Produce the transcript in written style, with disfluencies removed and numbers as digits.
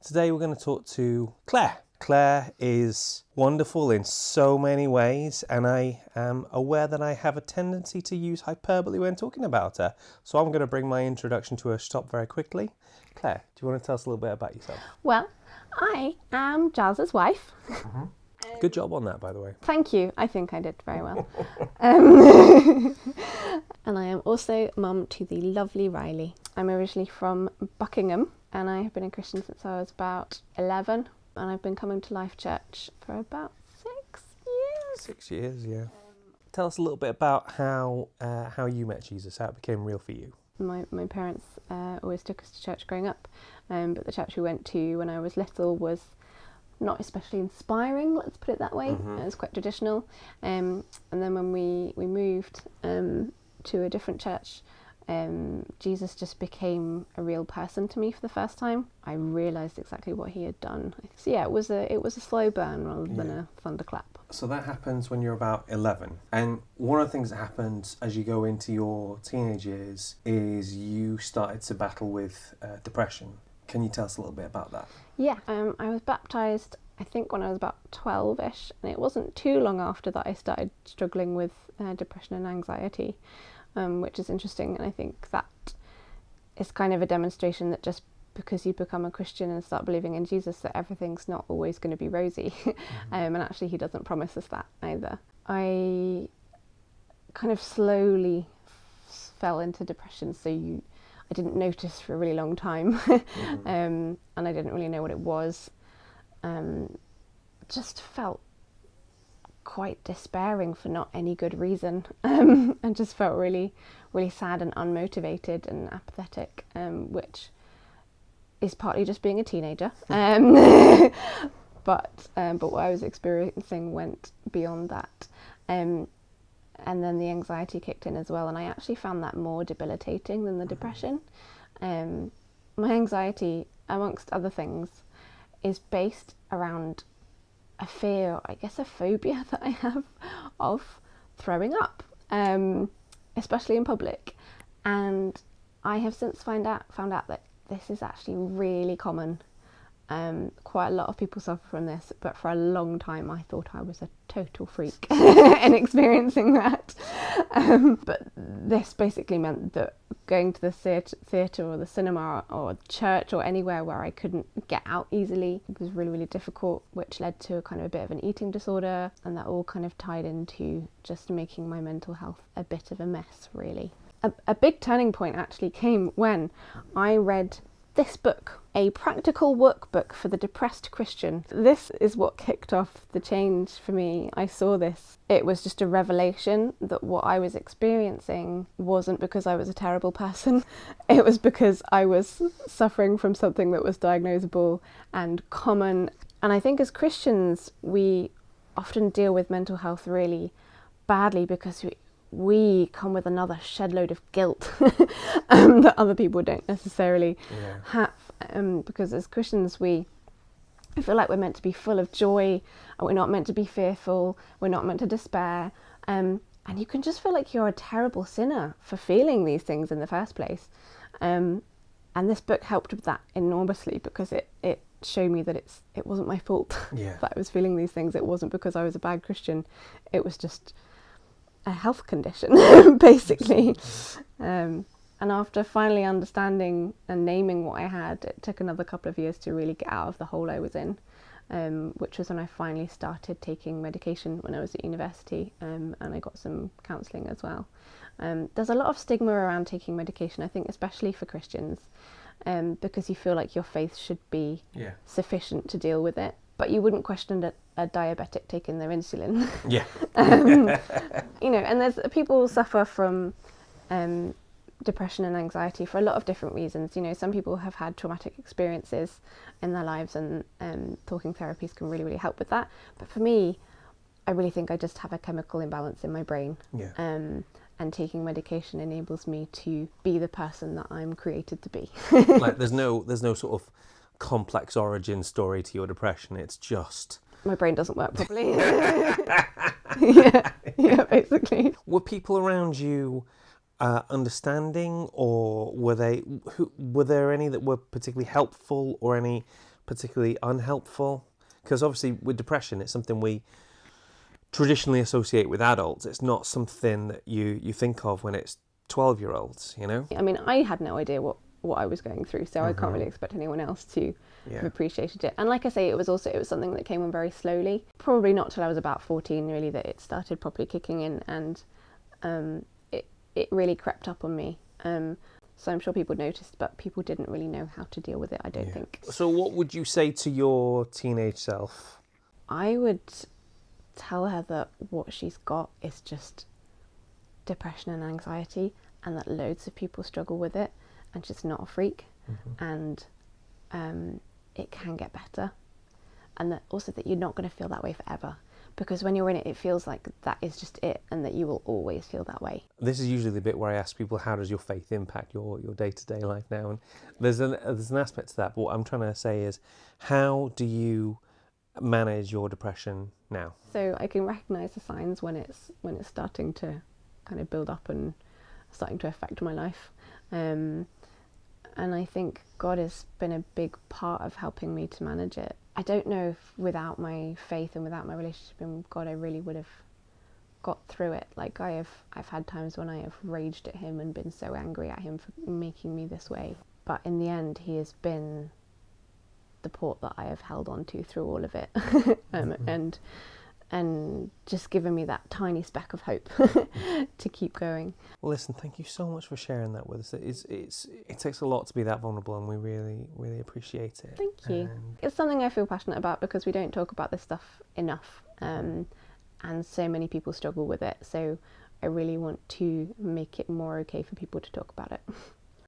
Today we're going to talk to Claire. Claire is wonderful in so many ways, and I am aware that I have a tendency to use hyperbole when talking about her. So I'm going to bring my introduction to her stop very quickly. Claire, do you want to tell us a little bit about yourself? Well, I am Giles's wife. Good job on that, by the way. Thank you. I think I did very well. And I am also mum to the lovely Riley. I'm originally from Buckingham, and I have been a Christian since I was about 11, and I've been coming to Life Church for about 6 years. 6 years, yeah. Tell us a little bit about how you met Jesus, how it became real for you. My parents always took us to church growing up, but the church we went to when I was little was not especially inspiring, let's put it that way. It was quite traditional. And then when we moved to a different church, Jesus just became a real person to me for the first time. I realised exactly what he had done. So yeah, it was a slow burn rather than a thunderclap. So that happens when you're about 11. And one of the things that happens as you go into your teenage years is you started to battle with depression. Can you tell us a little bit about that? Yeah, I was baptised, I think, when I was about 12-ish, and it wasn't too long after that I started struggling with depression and anxiety, which is interesting, and I think that is kind of a demonstration that just because you become a Christian and start believing in Jesus, that everything's not always going to be rosy, and actually he doesn't promise us that either. I kind of slowly fell into depression, so I didn't notice for a really long time, and I didn't really know what it was. Just felt quite despairing for not any good reason, and just felt really, really sad and unmotivated and apathetic, which is partly just being a teenager. But what I was experiencing went beyond that. And then the anxiety kicked in as well, and I actually found that more debilitating than the depression. My anxiety, amongst other things, is based around a fear, I guess a phobia that I have of throwing up, especially in public. And I have since found out that this is actually really common. Quite a lot of people suffer from this, but for a long time I thought I was a total freak in experiencing that. But this basically meant that going to the theatre or the cinema or church or anywhere where I couldn't get out easily was really, really difficult, which led to a kind of a bit of an eating disorder, and that all kind of tied into just making my mental health a bit of a mess, really. A big turning point actually came when I read this book, A Practical Workbook for the Depressed Christian. This is what kicked off the change for me. I saw this. It was just a revelation that what I was experiencing wasn't because I was a terrible person. It was because I was suffering from something that was diagnosable and common. And I think as Christians, we often deal with mental health really badly because we come with another shed load of guilt that other people don't necessarily have. Because as Christians, I feel like we're meant to be full of joy, and we're not meant to be fearful, we're not meant to despair. And you can just feel like you're a terrible sinner for feeling these things in the first place. And this book helped with that enormously, because it showed me that it wasn't my fault that I was feeling these things. It wasn't because I was a bad Christian. It was just a health condition, basically. And after finally understanding and naming what I had, it took another couple of years to really get out of the hole I was in, which was when I finally started taking medication when I was at university, and I got some counselling as well. There's a lot of stigma around taking medication, I think, especially for Christians, because you feel like your faith should be sufficient to deal with it. But you wouldn't question a diabetic taking their insulin. And there's people suffer from depression and anxiety for a lot of different reasons. Some people have had traumatic experiences in their lives, and talking therapies can really, really help with that. But for me, I really think I just have a chemical imbalance in my brain. And taking medication enables me to be the person that I'm created to be. Like there's no sort of complex origin story to your depression. It's just my brain doesn't work properly. yeah, basically. Were people around you understanding, or were there any that were particularly helpful, or any particularly unhelpful? Because obviously with depression, it's something we traditionally associate with adults. It's not something that you think of when it's 12-year-olds, you know? I mean, I had no idea what I was going through, so I can't really expect anyone else to have appreciated it. And like I say, it was something that came on very slowly. Probably not till I was about 14 really that it started properly kicking in, and it really crept up on me. So I'm sure people noticed, but people didn't really know how to deal with it, I don't think. So what would you say to your teenage self? I would tell her that what she's got is just depression and anxiety, and that loads of people struggle with it, and she's not a freak, and it can get better, and that also that you're not going to feel that way forever, because when you're in it, it feels like that is just it, and that you will always feel that way. This is usually the bit where I ask people, how does your faith impact your day-to-day life now? And there's an aspect to that, but what I'm trying to say is, how do you manage your depression now? So I can recognise the signs when it's starting to kind of build up and starting to affect my life. And I think God has been a big part of helping me to manage it. I don't know if without my faith and without my relationship with God, I really would have got through it. Like I've had times when I have raged at him and been so angry at him for making me this way. But in the end, he has been the port that I have held on to through all of it. And just given me that tiny speck of hope to keep going. Well, listen, thank you so much for sharing that with us. It takes a lot to be that vulnerable, and we really, really appreciate it. Thank you. It's something I feel passionate about because we don't talk about this stuff enough, and so many people struggle with it. So I really want to make it more okay for people to talk about it.